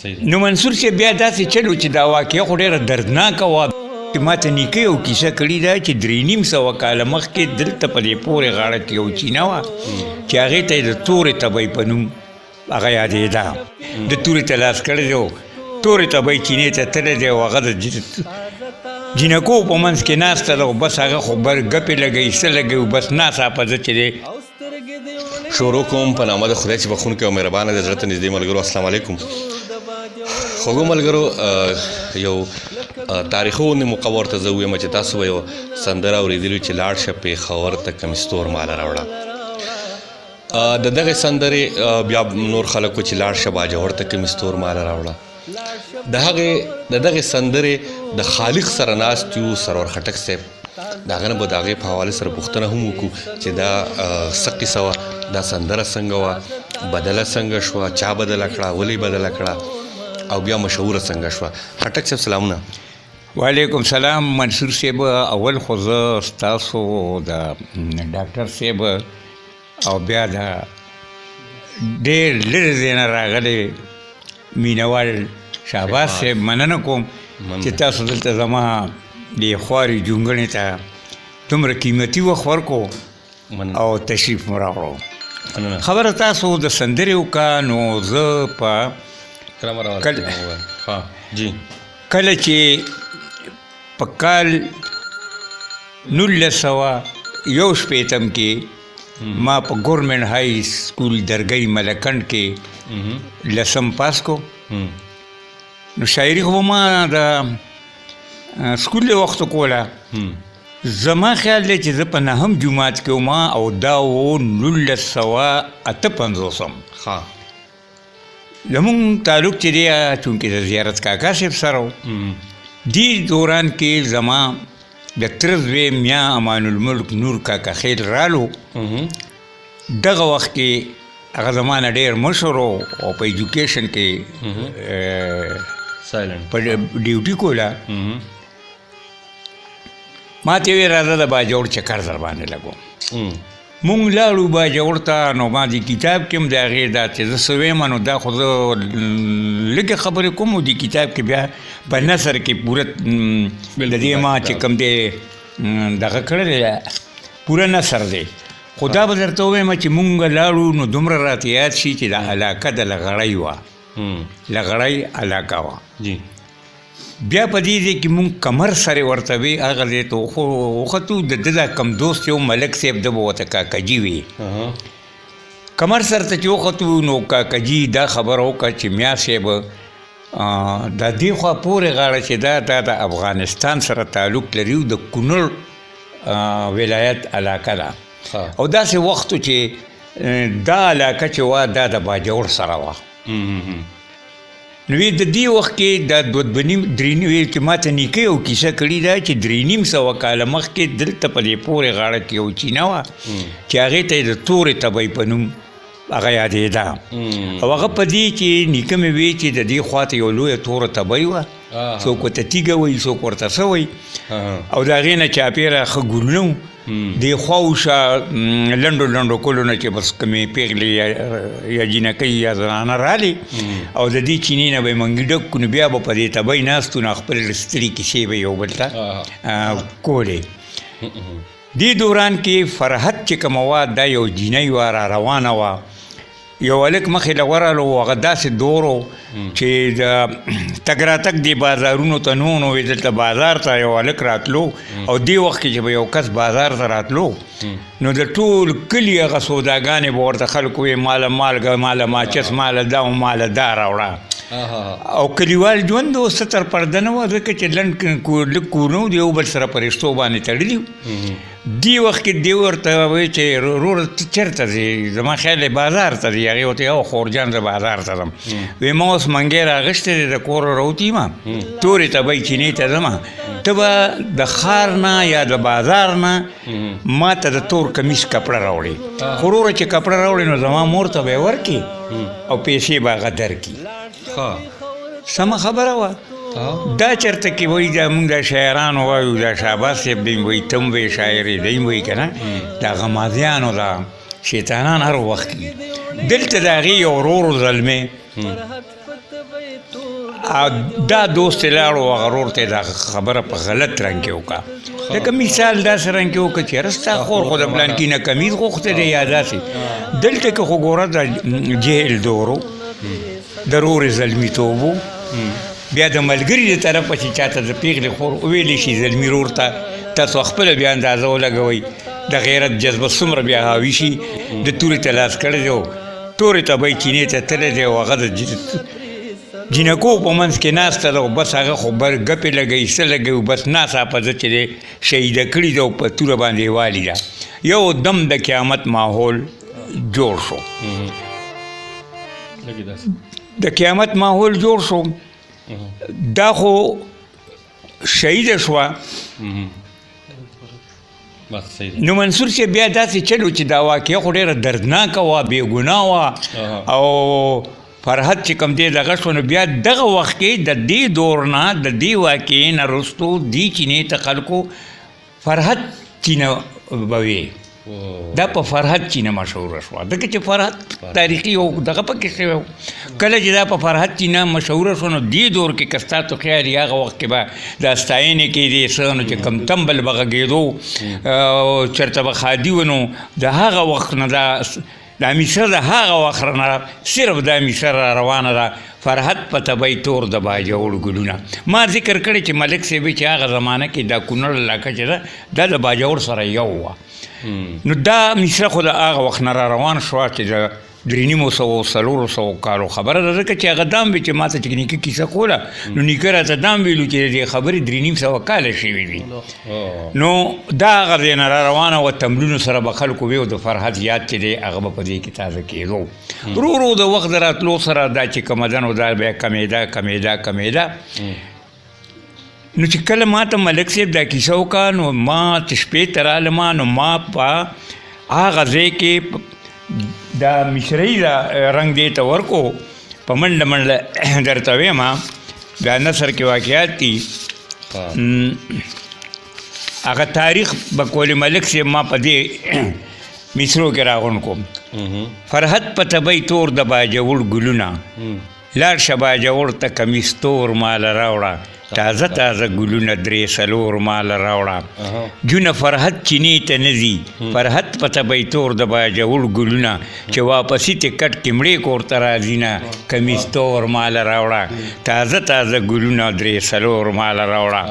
نو منصور صاحب بیا داسې چلو چې دا واقعه خو ډېره دردناکه وه ما ته نیکه یو کیسه کړې ده چې 3.5 کاله مخکې دلته په دې پورې غاړه کې یو چینه وه چې هغې ته یې د تورې تبۍ په نوم هغه یادېده د تورې ته لاس کړی دی تورې تبۍ چینې ته تللی دی او هغه د جینکو په منځ کې ناسته ده او بس هغه خو ګپې لګوي څه لګوي بس ناڅاپه زه چې دی شروع کوم په نامه د خدای چې بخونکی او مهربانه د زړه ته نږدې ملګرو السلام علیکم خوږو ملګرو یو تاریخي غوندې موقع ورته زه ووایم چې تاسو به یو سندره اورېدلي چې لاړ شه پېښور ته کمیستور ماله راوړه د دغې سندرې بیا نور خلک و چې لاړ شه باجوړ ته کمیستور ماله راوړه د دغې سندرې د خالق سره ناست یو سرور خټک صاحب د هغه نه به د هغې په حوالې سره پوښتنه هم وکړو چې دا څه قصه وه دا سندره څنګه وه بدله څنګه شوه چا بدله کړه ولې بدله کړه او بیا مشهوره څنګه شوه خټک صاحب سلامونه وعلیکم سلام منصور صاحب اول خو زه ستاسو د ډاکټر صاحب او بیا د ډېر لرې ځای نه راغلی مینوال شهباز صاحب مننه کوم چې تاسو دلته زما دې خوارې جونګړې ته دومره قیمتي وخت ورکو او تشریف مو راوړو خبره تاسو د سندرې وکړه نو زه په کله چې په کال 1961 کې ما په ګورنمنټ های سکول درګۍ ملکنډ کې لسم پاس کو نو شاعري خو ما د سکول له وخت کوله زما خیال دی چې زه په نهم جومات کې وم او دا و 1958 زمونږ تعلق چې دی چونکې د زیارت کاکا صاحب سره و دې دوران کې زما د تره زوی میا امان الملک نور کاکا خیل رالو دغه وخت کې هغه زما نه ډېر مشهور او په ایجوکیشن کې په ډیوټي کوله ما ته ویې راځه د باجوړ چکر در باندې لګوم مونږ لاړو باجوړ ته نو ما دې کتاب کې هم د هغې دا چې زه څه ویم نو دا خو زه لږې خبرې کوم او دې کتاب کې بیا په نثر کې پوره د دې ما چې کوم دی دغه کړی دی پوره نثر دی خو دا به درته ووایم چې مونږ لاړو نو دومره راته یاد شي چې دا علاقه د لغړۍ وه لغړۍ علاقه وه بیا په دې ځای کې مونږ کمر سره ورته وی هغه ځای ته وختو د ده دا کم دوست یو ملک صاحب ده به ورته کاکجي وي کمر سره ته چې وختو نو کاکجي دا خبره وکړه چې میا صاحب د دې خوا پورې غاړه چې دا د افغانستان سره تعلق لري د کونړ ولایت علاقه ده او داسې وختو چې دا علاقه چې وه دا د باجوړ سره وه نو د دې وخت کې دا 2.5 چې ما ته نیکه یو کیسه کړې ده چې 3.5 کاله مخکې دلته په دې پورې غاړه کې یو چینه وه چې هغې ته یې د تورې تبۍ په نوم هغه یادېده او هغه په دې کې نیکه مې وی چې د دې خواته یو لویه توره تبۍ وه څوک ورته تیږه وایي څوک ورته څه وایي او د هغې نه چاپېره ښه ګلونه وو دې خواوشا لنډو لنډو کلو نه چې بس کومې پیغلې یا جینکۍ یا زنانه رالې او د دې چینې نه به یې منګي ډک کړو نو بیا به په دې تبۍ ناست نو خپل ستړي کیسې به یو بل ته کولې دې دوران کې فرحت چې کومه وه دا یو جینۍ وه را روانه وه یو هلک مخې له ورغلو هغه داسې دور و چې د تګ راتګ دې بازارونو ته نو نو دلته بازار ته یو هلک راتلو او دې وخت کې چې به یو کس بازار ته راتلو نو د ټول کلي هغه سوداګانې به ورته خلکو ویې ماله مالګه ماله ماچس ماله دا او ماله دا راوړه او کلیوال ژوند و ستر پرده نه وه ځکه چې لږ کورونه و د یو بل سره په رشتو باندې تړلي دې وخت کې دې ورته وایي چې وروره ته چېرته ځې زما خیال دی بازار ته ځې هغې ورته یو خورجان زه بازار ته ځم وایي ما اوس منګی راغښتی دی د کوره راوتي یم تورې تبۍ چینې ته ځم ته به د ښار نه یا د بازار نه ما ته د تور کمیس کپړه راوړې خو وروره چې کپړه راوړې نو زما مور ته به یې ورکړي او پیسې به هغه درکړي سمه خبره وه دا چرته کې وایي دا مونږ د شاعرانو وایو دا شهباز صاحب دی وایي ته هم وایي شاعرې دی هم وایي که نه دا غمازیانو دا شیطانان هر وخت دلته د هغې یو ورور زلمی دا دوست یې لاړو هغه ورور ته یې دا خبره په غلط رنګ کې وکړه لکه مثال داسې رنګ کې وکړه چې یاره ستا خور خو د پلانکي نه کمیز غوښتی دی یا داسې دلته کې خو ګوره د جهل دورو د رورې زلمیتوب و بیا د ملګري د طرفه چې چاته د پیغلې خور ویلی شي زلمي رور ته تاسو خپله بیا اندازه ولګوئ د غیرت جذبه څومره بیا حاوي شي د تورې ته لاس کړی دی تورې ته به یې چینې ته تللی دی او هغه د جینکو په منځ کې ناسته ده او بس هغه خو ګپې لګوي څه لګوي بس ناڅاپه پزه چې دی شهیده کړي ده او په توره باندې یې والي ده یو دم د قیامت ماحول جوړ شو د قیامت ماحول جوړ شو دا خو شهیده شوه نو منصور چې بیا داسې چلو چې دا واقعه خو ډېره دردناکه وه بېګناه وه او فرحت چې کوم دی دغه شو نو بیا دغه وخت کې د دې دور نه د دې واقعې نه وروستو دې چینې ته خلکو فرحت چینه به وي دا په فرحت چینه مشهوره شوه ځکه چې فرحت تاریخي او دغه پکې شوی کله چې دا په فرحت چینه مشهوره شوه نو دې دور کې که ستاسو خیال یې هغه وخت کې به دا ستاینې کېدې څه نو چې کوم تمبل به غږېدو چېرته به خادي و نو د هغه وخت نه دا میسره د هغه وخت نه صرف دا میسره را روانه ده فرحت په طبعی طور د باجوړ ګلونه ما ذکر کړی چې ملک صاحب چې هغه زمانه کې دا کونړ علاقه چې ده دا د باجوړ سره یو وه نو دا میسره خو د هغه وخت نه را روان شوه چې د 300 کالو خبره ده ځکه چې هغه دام وي چې ما ته چې نیکه کیسه کوله نو نیکه راته دام ویلو چې دې خبرې 300 کاله شوي دي نو دا هغه ځای نه را روانه وه تمرینو سره به خلکو وي او د فرحت یاد چې دی هغه به په دې کې تازه کېدو ورو ورو د وخت د راتلو سره دا چې کومه ده نو دا بیا کمېده نو چې کله ما ته ملک صاحب دا کیسه وکړه نو ما چې شپې ته رالمه نو ما په هغه ځای کې دا مشرۍ دا رنګ دې ته ورکو په منډه درته ویم دا نثر کې واقعات دي هغه تاریخ به کولی ملک صاحب ما په دې مصرو کې راغونډ کوم فرحت په طبعی طور د باجوړ ګلونه لاړ شه باجوړ ته کمیس تور مال راوړه تازه ګلونه 3 مال راوړه جونه فرحت چینې ته نه ځي فرحت په طبعی طور د باجوړ ګلونه چې واپسې ته کټ کې مړې کور ته راځي نه کمیس تور مال راوړه تازه ګلونه 3 مال راوړه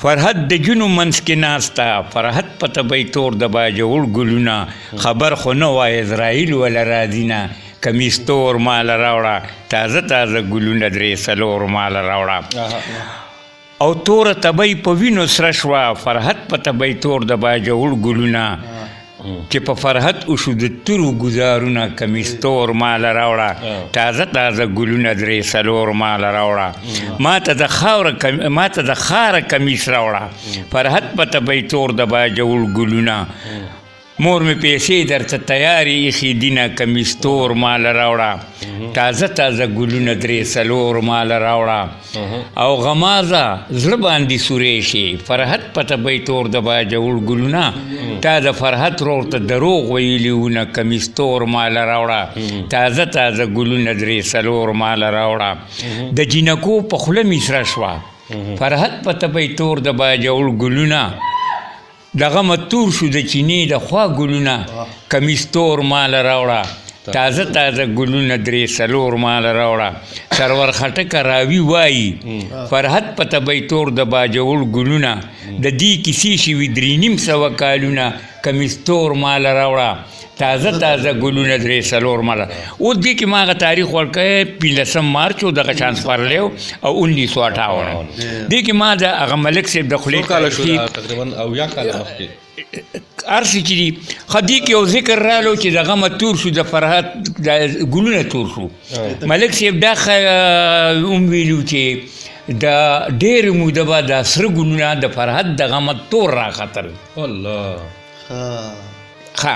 فرحت د جنو منځ کې ناسته فرحت په طبعی طور د باجوړ ګلونه خبر خو نه وای اسرائیل ولا راځي نه کمیس تور مال راوړه تازه ګلونه 3 مال راوړه او توره طبعی په وینو سره شوه فرحت په طبعی طور د باجوړ ګلونه چې په فرحت وشو د تورو ګزارونه کمیس تور مال راوړه تازه ګلونه 3 مال راوړه ما ته د خاره کمیس راوړه فرحت په طبعی طور د باجوړ ګلونه مور می پیسې درته تیاری ایښي دینه کمیس تور مال راوړه تازه ګلونه 3 مال راوړه او غمازه زړه باندې سورې شي فرحت په طبعی طور د باجوړ ګلونه تا د فرحت رور ته دروغ ویلیونه کمیس تور مال راوړه تازه ګلونه 3 مال راوړه د جینکو په خوله میسره شوه فرحت په طبعی طور د باجوړ ګلونه دغه متور شو د چینې د خوا ګلونه کمیس تور مال راوړه تازه ګلونه 3 مال راوړه سرور خټک راوي وایي فرحت په طبعی طور د باجوړ ګلونه د دې کیسې شوي 300 کالونه کمیس تور مال راوړه تازه ګلونه 3 مال او دې کې ما هغه تاریخ ورکړی 15 مارچ او دغه چانس پرلی او 1958 دې کې ما د هغه ملک صاحب د خولې تقریبا او یا کاله مخکې ارسی چې دي خدي کې یو ذکر رالو چې دغه متور شو د فرحت ګلونه تور شو ملک صاحب دا هم ویلو چې د ډېرې موده به دا سره ګلونه د فرحت دغه متور راختل الله ښه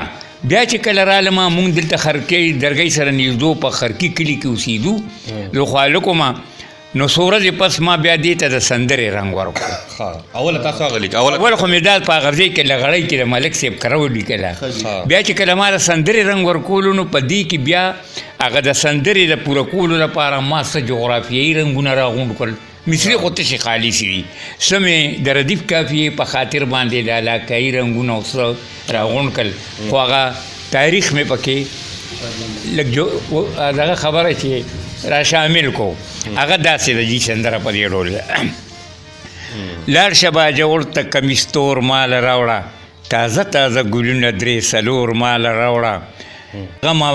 بیا چې کله رالمه مونږ دلته خرکۍ درګۍ سره نږدو په خرکي کلي کې اوسېدو زه خو هلکو ما نو څو ورځې پس ما بیا دې ته د سندرې رنګ ورکړو. اوله تاسو هغه لیک اوله اول خو مې دا په هغه ځای کې لغړی کې د ملک صاحب کره ولیکله. بیا چې کله ما د سندرې رنګ ورکولو نو په دې کې بیا هغه د سندرې د پوره کولو لپاره ما څه جغرافیایي رنګونه راغونډ کړل. مصري خو تشې خالي شوي، څه مې د ردیف کافیې په خاطر باندې د علاقایي رنګونه او څه راغونډ کړل، خو هغه تاریخ مې پکې لږ دغه خبره چې را شامل کو. هغه داسې د جي سندره په دې ډول لاړ شه باجوړ ته کمیستور مال راوړه، تازه تازه ګلونه درې څلور مال راوړه، غمه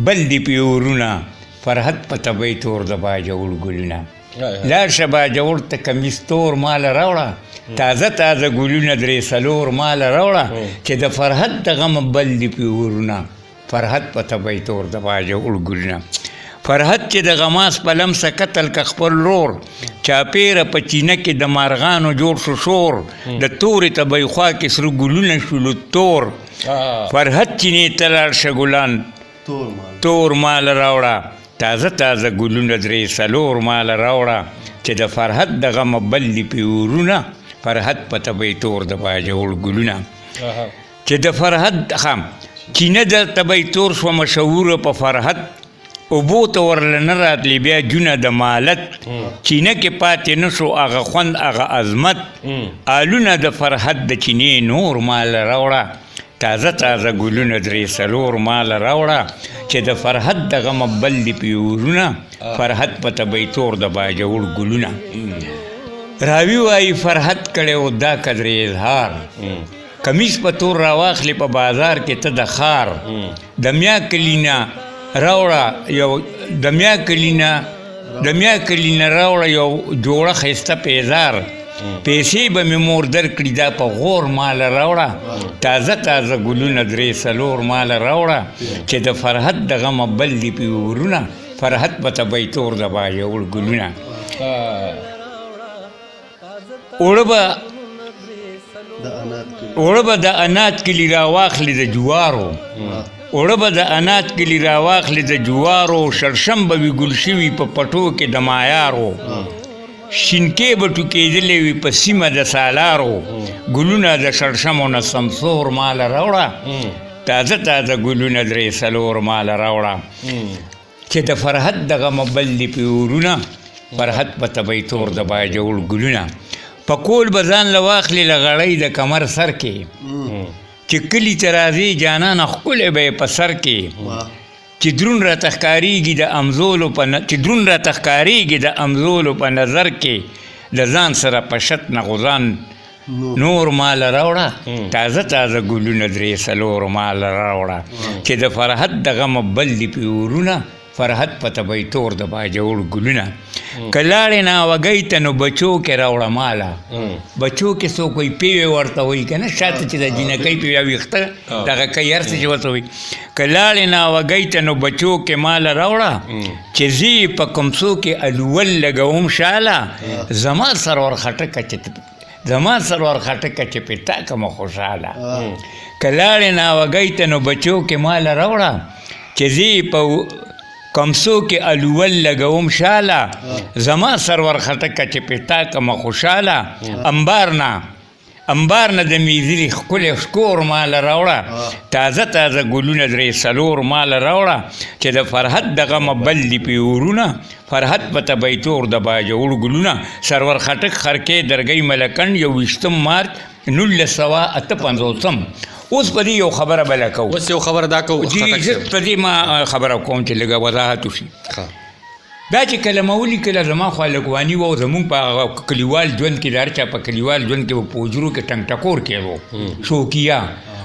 بل دي پیورونه فرحت په طبی تور د باجوړ ګلونه. لاړ شه باجوړ ته کمیستور مال راوړه، تازه تازه ګلونه درې څلور مال راوړه، چې د فرحت د غمه بل دي پیورونه فرحت په طبی تور د باجوړ ګلونه. فرحت چې د غماس په لمسه قتل که خپل رور، چاپیره په چینه کې د مارغانو جوړ شو شور، د تورې طبی خوا کې سره ګلونه شولو تور. فرحت چینې ته لاړ شه ګلان تور مال راوړه، تازه تازه ګلونه درې څلور مال راوړه، چې د فرحت د غمه بل دي پیورونه فرحت په طبی تور د باجوړ ګلونه. چې د فرحت چینه د طبی تور شوه مشهوره په فرحت، اوبو ته ورله نه راتلی بیا جونه د مالت، چینه کې پاتې نه شو هغه خوند هغه عظمت، آلونه د فرحت د چینې نور مال راوړه، تازه تازه ګلونه درې څلور مال راوړه، چې د فرحت د غمه بل دي پیورونه فرحت په طبی تور د باجوړ ګلونه. راوي وایي فرحت کړی و دا قدر اظهار، کمیس په تور راواخلې په بازار کې ته د خار، د میا کلینا راوړه یو د میا کلینا راوړه یو جوړه ښایسته پیزار، پیسې به مې مور درکړي دا په غور مال راوړه، تازه تازه ګلونه درې څلور مال راوړه، چې د فرحت د غمه بل دي پیورونه فرحت په طبی تور د باجوړ ګلونه. اوړه به د انات کلي راواخلي د جوارو، اوړه به د انات کلي راواخلي د جوارو، شړشم به وي ګل شوي په پټو کې د مایارو، شینکې به ټوکېدلې وي په سیمه د سالارو، ګلونه د شړشمو نه سمسور مال راوړه، تازه تازه ګلونه درې څلور مال راوړه، چې د فرحت د غمه بل دي پیورونه فرحت په طبی تور د باجوړ ګلونه. په کول به ځان له واخلې له غړۍ د کمر سر کې، چې کلي ته راځې جانانه ښکلی به یې په سر کې، چې درون راته ښکارېږي د امزولو په نظر کې، د ځان سره په شت نه غوزان نور مال راوړه، تازه تازه ګلونه درې څلور مال راوړه، چې د فرحت د غمه بل دي پیورونه فرحت په طبی تور د باجوړ ګلونه. که لاړې ناوګۍ ته نو بچو کې راوړه ماله، بچو کې څوک وایي پیوې ورته وایي که نه، شاته چې د جینکۍ پیوې ویښته دغه کوي هر څه چې ورته وایي. که لاړې ناوګۍ ته نو بچو کې ماله راوړه، چې زه په کومڅو کې الول لګوم شاله، زما سرور خټکه چې پې تا کمه خوشحاله. که لاړې ناوګۍ ته نو بچو کې ماله راوړه، چې زه په کمسو کې الول لګوم شاله، زما سرور خټکه چې پتا کمه خوشاله. انبار نه د میزري ښکلی ښکور مال راوړه، تازه تازه ګلونه درې څلور مال راوړه، چې د فرحت د غمه بل دي پیورونه فرحت په طبی تور د باجوړ ګلونه. سرور خټک خرکې درګۍ ملکن 21 مارچ 1958. اوس په دې یو خبره بله کوو. اوس یو خبره دا کوو زه په دې ما خبره کوم چې لږه وضاحت وشي. دا چې کله ما ولیکله زما خوا لږواني وه، زمونږ په کلیوال ژوند کې د هر چا په کلیوال ژوند کې به په حجرو کې ټنګ ټکور کېدو شوقیه،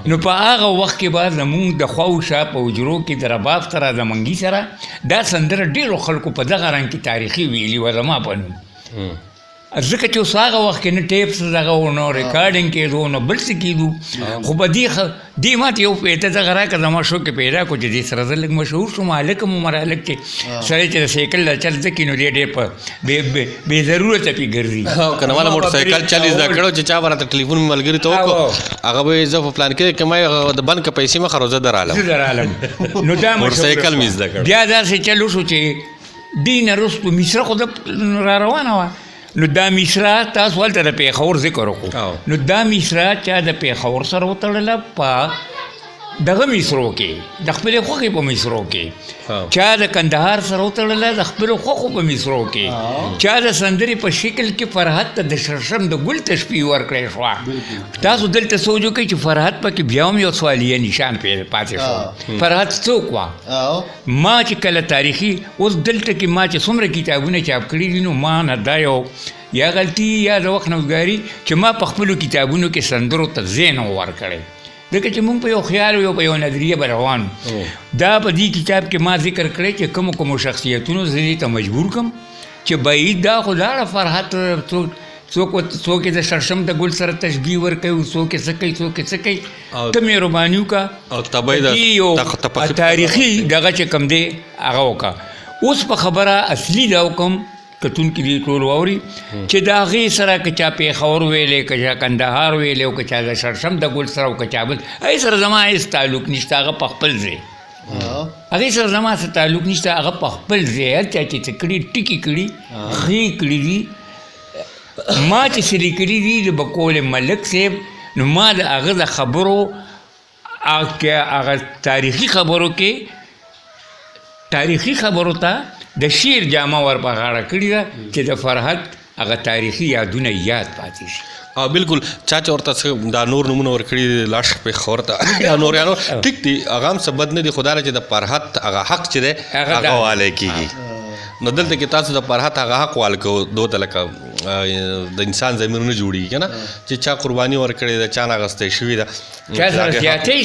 نو په هغه وخت کې به زمونږ د خواوشا په حجرو کې د رباب سره د منګي سره دا سندره ډېرو خلکو په دغه رنګ کې تاریخي ویلي وه زما په نوم، ځکه چې اوس هغه وخت کې نه ټیپس دغه و نه ریکارډینګ کېدو نه بل څه کېدو. خو په دې ماته یو پیته دغه راکړه زما شوق پیدا کړو چې دې سره زه لږ مشهور شوم. هلک م عمر هلک چې سړی چې د سایکل د چل زده کړي نو دی ډېر په بې ضرورته پې ګرځي. که نه ماله موټر سایکل چل زده کړو چې چا به راته ټلیفون مې ملګري ته وکړو، هغه به زه په پلان کې ما د بند که پیسې مه خرو زه درالم نو دا موټر سایکل مې زده کړ. بیا داسې چل وشو چې دې نه وروستو مصره خو د را روانه وه نو دا مصره تاسو هلته د پېښور ذکر وکړو نو دا مصره چا د پېښور سره وتړله په دغه مصرو کې د خپلې خوښې په مصرو کې چا د کندهار سره وتړله د خپلو خوښو په مصرو کې چا د سندرې په شکل کې فرحت ته د شرشم د ګل تشبیه ورکړی شوه تاسو دلته سوچ وکړئ چې فرحت پکې بیا هم یو سوالیه نشان پاتې شو فرحت څوک وه ما چې کله تاریخي اوس دلته کې ما چې څومره کتابونه چاپ کړي دي نو ما نه دا یو یا غلطي یا د وخت نوزګاري چې ما په خپلو کتابونو کې سندرو ته ځای نه ورکړی ځکه چې مونږ په یو خیال یو په یو نظریه به روان دا په دې کتاب کې ما ذکر کړی چې کومو شخصیتونو زه دې ته مجبور کړم چې بعید دا خو لاړه فرحت څوک یې د شرشم د ګل سره تشبیه ورکوي څوک یې څه کوي څوک یې څه کوي ته مهرباني وکړه تاریخي دغه چې کوم دی هغه وکړه اوس په خبره اصلي دا وکړم کتونکي دې ټول واوري چې د هغې سره که چا پېښور ویلې که چا کندهار ویلې او که چا د شرشم د ګل سره او که چا بل هغې سره زما هېڅ تعلق نشته هغه په خپل ځای هغې سره زما څه تعلق نشته هغه په خپل ځای هر چا چې څه کړي ټکي کړي ښې کړي دي ما چې څه لیکلي دي د بقول ملک صاحب نو ما د هغه د خبرو هغه تاریخي خبرو کې تاریخي خبرو ته د شعر جامه ور په غاړه کړې ده چې د فرحت هغه تاریخي یادونه یاد پاتې شي بالکل چا چې ورته دا نور نومونه ورکړي لاش پېښور ته یا نوریانو ټیک دي هغه هم څه بد نه دي خو دا چې د فرحت هغه حق چې دی هغه والی کېږي نو دلته کې تاسو د فرحت هغه حق وال کوو دو ته لکه د انسان ضمیر نه جوړېږي که نه چې چا قرباني ورکړې ده چا نه اخیستی شوي ده چا سره زیاتی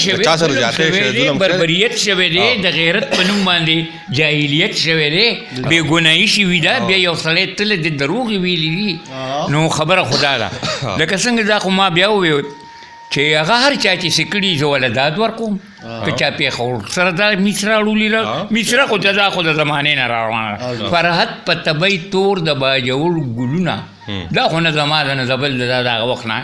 شوی بربریت شوی دی د غیرت په نوم باندې جاهلیت شوی دی بې ګناهي شوي ده بیا یو سړی تله د دروغې ویلي دي نو خبره خدا ده لکه څنګه دا خو ما بیا وویل چې هغه هر چا چې څه کړي زه وله داد ورکوم که چا پېښور سره دا مصره راوړلې مصره خو دا خو د زمانې نه راروانه فرحت په طبی تور د باجوړ ګلونه دا خو نه زما ده نه زبل ده د هغه وخت نه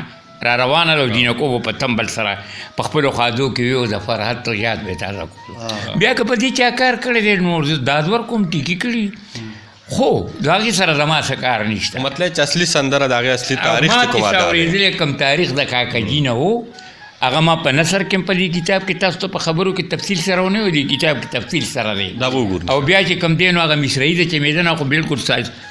را روانه ده او جینکو به په تمبل سره په خپلو خادو کې وي او د فرحت یاد به تازه کړو بیا که په دې چا کار کړی دی نو زه داد ورکوم ټیکي کړي خو د هغې سره زما څه کار نشته مطلب چې اصلي سندره د هغې اصلي تاریخ ما چې څه اورېدلی کوم تاریخ د کاکجي نه و هغه ما په نثر کې په دې کتاب کې تاسو ته په خبرو کې تفصیل سره ونه وي دې کتاب کې تفصیل سره دی دا وګورو او بیا چې کوم دی نو هغه مصري ده چې میدان خو بالکل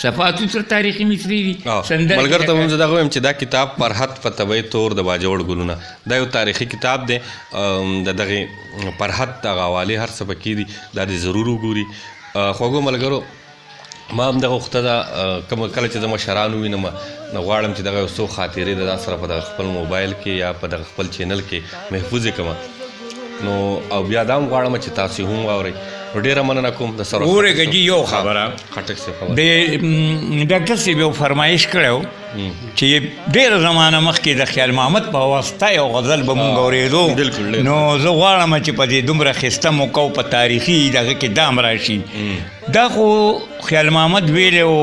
صفاتو سره تاریخي مصري دي ملګرو ته هم زه دغه وایم چې دا کتاب فرحت په طبی تور د باجوړ ګلونه دا یو تاریخي کتاب دی د دغې فرحت دغه حوالې هر څه پکې دي دا دې ضرور وګوري خوږو ملګرو ما هم دغه وخته ده کله چې زه مشران ووینم نو غواړم چې دغه یو څو خاطرې د دا سره په دغه خپل موبایل کې یا په دغه خپل چینل کې محفوظ یې کړم نو او بیا دا هم غواړم چې تاسو هم واورئ نو ډېره مننه کوم د سره ګورې ګجي یو خبره خټک صاحب د ډاکټر صاحب یو فرمایش کړی چې ډېره زمانه مخکې د خیال محمد په واسطه یو غزل به مونږ اورېدو نو زه غواړم چې په دې دومره ښایسته موقع په تاریخي دغه کې دام راشي دا خو خیال محمد ویلی او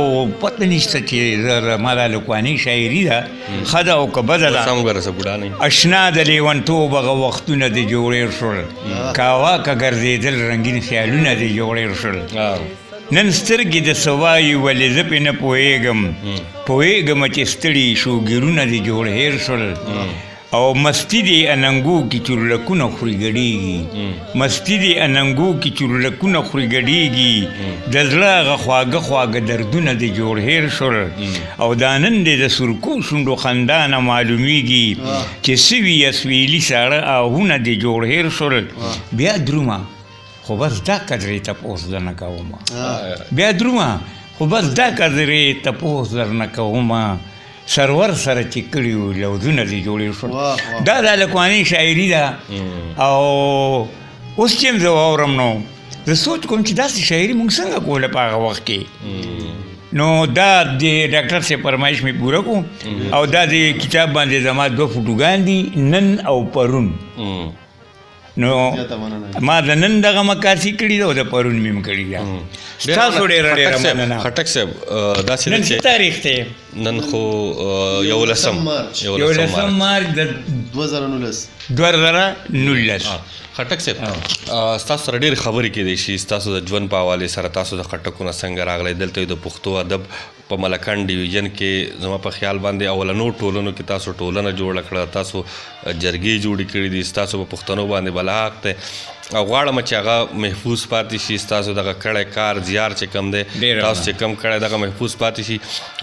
پته نشته چې ما دا لکواني شاعري ده ښه ده او که بده ده اشنا د لیونتوب هغه وختونه دې جوړېر شول کاوا که ګرځېدل رنګین خیالونه دې جوړېر شول نن سترګې د سوایي ولې زه پې نه پوهېږم چې ستړي شوګیرونه دې جوړ هېر شول او مستی دې اننګو کې چورلکونه خوري ګډېږي مستی دې اننګو کې چورلکونه خوري ګډېږي د زړه هغه خواږه خواږه دردونه دې جوړ هېر شول او دا نن دې د سرکو شونډو خندا نه معلومیږي چې سوي اسویلي ساړه آهونه دې جوړ هېر شول بیا درومه خو بس دا قدرې تپوس درنه کومه بیا درومه خو بس دا قدرې تپوس درنه کومه سرور سره چې کړي وو لوظونه دې جوړې شول دا د لکواني شاعري ده او اوس چې هم زه واورم نو زه سوچ کوم چې داسې شاعري مونږ څنګه کوله په هغه وخت کې نو دا د ډاکټر صاحب فرمایش مې پوره کړو او دا د کتاب باندې زما 2 فوټوګان دي نن او پرون نو ما د نن دغه مکاسي کړي ده او د پرون مې هم کړي ده ستاسو ډېره مننه. خټک صاحب داسې نن ده څه چې تاریخ دی؟ نن خو 11 مارچ د 2019. خټک صاحب ستاسو سره ډېرې خبرې کېدای شي ستاسو د ژوند په حوالې سره تاسو د خټکو نه څنګه راغلی دلته د پښتو ادب په ملکن ډیویژن کې زما په خیال باندې اولنو ټولنو کې تاسو ټولنه جوړه کړه تاسو جرګې جوړې کړې دي ستاسو په پښتنو باندې بلاحق دی او غواړم چې هغه محفوظ پاتې شي ستاسو دغه کړی کار زیار چې کم دی تاسو چې کم کړی دغه محفوظ پاتې شي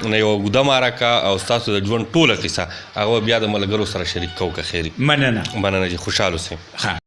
نو یوه اوږده مرکه او ستاسو د ژوند ټوله قصه هغه بیا د ملګرو سره شریک کوو که خیر مننه چې خوشحال اوسئ. ها